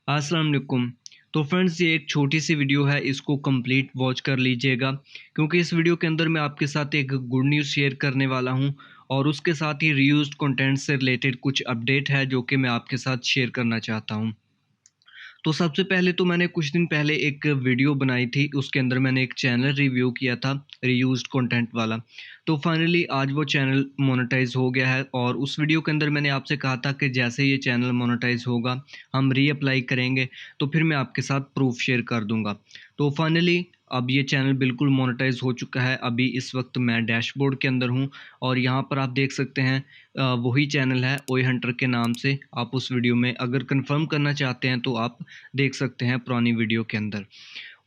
अस्सलाम वालेकुम। तो फ्रेंड्स ये एक छोटी सी वीडियो है, इसको कंप्लीट वॉच कर लीजिएगा क्योंकि इस वीडियो के अंदर मैं आपके साथ एक गुड न्यूज़ शेयर करने वाला हूं और उसके साथ ही रीयूज्ड कंटेंट से रिलेटेड कुछ अपडेट है जो कि मैं आपके साथ शेयर करना चाहता हूं। तो सबसे पहले तो मैंने कुछ दिन पहले एक वीडियो बनाई थी, उसके अंदर मैंने एक चैनल रिव्यू किया था रीयूज्ड कंटेंट वाला। तो फाइनली आज वो चैनल मोनेटाइज हो गया है और उस वीडियो के अंदर मैंने आपसे कहा था कि जैसे ये चैनल मोनेटाइज होगा हम रीअप्लाई करेंगे तो फिर मैं आपके साथ प्रूफ शेयर कर दूंगा। तो फाइनली अब ये चैनल बिल्कुल मोनेटाइज हो चुका है। अभी इस वक्त मैं डैशबोर्ड के अंदर हूँ और यहाँ पर आप देख सकते हैं वही चैनल है ओए हंटर के नाम से। आप उस वीडियो में अगर कंफर्म करना चाहते हैं तो आप देख सकते हैं पुरानी वीडियो के अंदर।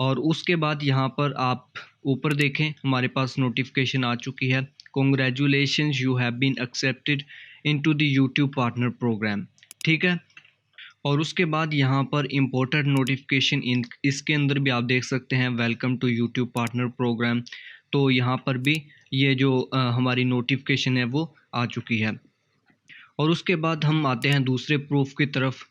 और उसके बाद यहाँ पर आप ऊपर देखें, हमारे पास नोटिफिकेशन आ चुकी है, congratulations you have been accepted into the YouTube partner program. ठीक है। और उसके बाद यहाँ पर इम्पोर्टेंट नोटिफिकेशन इन इसके अंदर भी आप देख सकते हैं welcome to YouTube partner program. तो यहाँ पर भी ये जो हमारी नोटिफिकेशन है वो आ चुकी है। और उसके बाद हम आते हैं दूसरे प्रूफ की तरफ।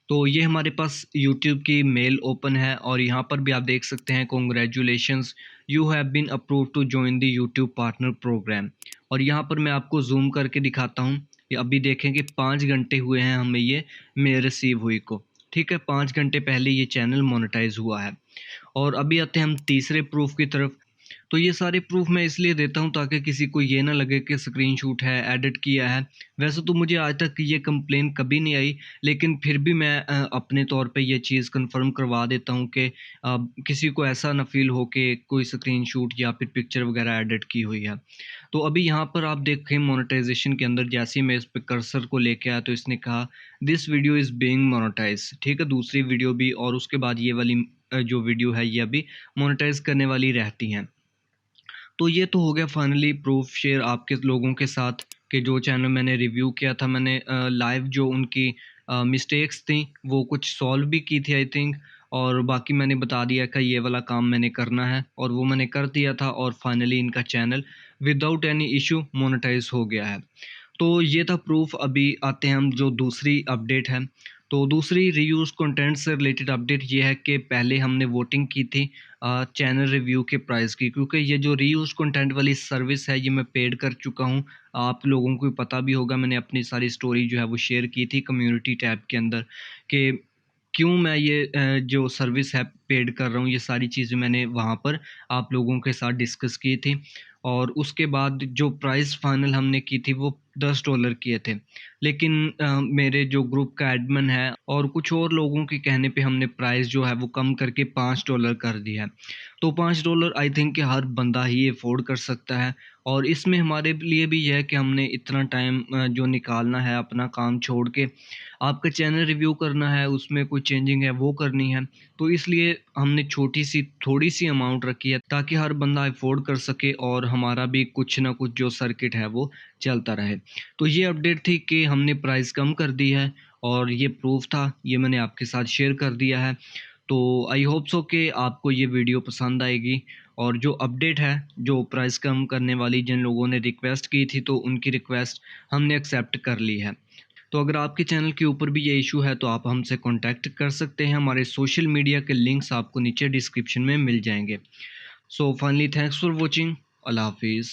तो ये हमारे पास यूट्यूब की मेल ओपन है और यहाँ पर भी आप देख सकते हैं congratulations you have been approve to join the YouTube partner program. और यहाँ पर मैं आपको जूम करके दिखाता हूँ। ये अभी देखें कि 5 घंटे हुए हैं हमें ये मेल रिसीव हुई को। ठीक है, 5 घंटे पहले ये चैनल मोनेटाइज हुआ है। और अभी आते हैं हम तीसरे प्रूफ की तरफ। तो ये सारे प्रूफ मैं इसलिए देता हूँ ताकि किसी को ये ना लगे कि स्क्रीनशॉट है, एडिट किया है। वैसे तो मुझे आज तक ये कंप्लेन कभी नहीं आई, लेकिन फिर भी मैं अपने तौर पे ये चीज़ कंफर्म करवा देता हूँ कि किसी को ऐसा ना फील हो कि कोई स्क्रीनशॉट या फिर पिक्चर वगैरह एडिट की हुई है। तो अभी यहाँ पर आप देखें मोनेटाइजेशन के अंदर जैसे ही मैं इस पे कर्सर को लेके आया तो इसने कहा this video is being monetize. ठीक है, दूसरी वीडियो भी और उसके बाद ये वाली जो वीडियो है ये अभी मोनेटाइज करने वाली रहती हैं। तो ये तो हो गया फाइनली प्रूफ शेयर आपके लोगों के साथ कि जो चैनल मैंने रिव्यू किया था, मैंने लाइव जो उनकी मिस्टेक्स थी वो कुछ सॉल्व भी की थी आई थिंक। और बाकी मैंने बता दिया कि ये वाला काम मैंने करना है और वो मैंने कर दिया था और फाइनली इनका channel without any issue monetize हो गया है। तो ये था प्रूफ। अभी आते हैं हम जो दूसरी अपडेट है। तो दूसरी रीयूज़ कंटेंट से रिलेटेड अपडेट ये है कि पहले हमने वोटिंग की थी चैनल रिव्यू के प्राइस की, क्योंकि ये जो रीयूज़ कंटेंट वाली सर्विस है ये मैं पेड कर चुका हूँ। आप लोगों को पता भी होगा, मैंने अपनी सारी स्टोरी जो है वो शेयर की थी कम्युनिटी टैब के अंदर कि क्यों मैं ये जो सर्विस है पेड कर रहा हूँ। ये सारी चीज़ें मैंने वहाँ पर आप लोगों के साथ डिस्कस की थी। और उसके बाद जो प्राइस फाइनल हमने की थी वो $10 किए थे। लेकिन मेरे जो ग्रुप का एडमिन है और कुछ और लोगों के कहने पे हमने प्राइस जो है वो कम करके $5 कर दिया है। तो $5 आई थिंक कि हर बंदा ही अफोर्ड कर सकता है। और इसमें हमारे लिए भी यह है कि हमने इतना टाइम जो निकालना है अपना काम छोड़ के आपका चैनल रिव्यू करना है, उसमें कोई चेंजिंग है वो करनी है। तो इसलिए हमने छोटी-सी थोड़ी-सी अमाउंट रखी है ताकि हर बंदा अफ़ोर्ड कर सके और हमारा भी कुछ ना कुछ जो सर्किट है वो चलता रहे। तो ये अपडेट थी कि हमने प्राइस कम कर दी है और ये प्रूफ़ था, ये मैंने आपके साथ शेयर कर दिया है। तो आई होप सो कि आपको ये वीडियो पसंद आएगी। और जो अपडेट है, जो प्राइस कम करने वाली जिन लोगों ने रिक्वेस्ट की थी तो उनकी रिक्वेस्ट हमने एक्सेप्ट कर ली है। तो अगर आपके चैनल के ऊपर भी ये इशू है तो आप हमसे कॉन्टैक्ट कर सकते हैं। हमारे सोशल मीडिया के लिंक्स आपको नीचे डिस्क्रिप्शन में मिल जाएंगे। So finally thanks for watching. अल्लाह हाफिज़।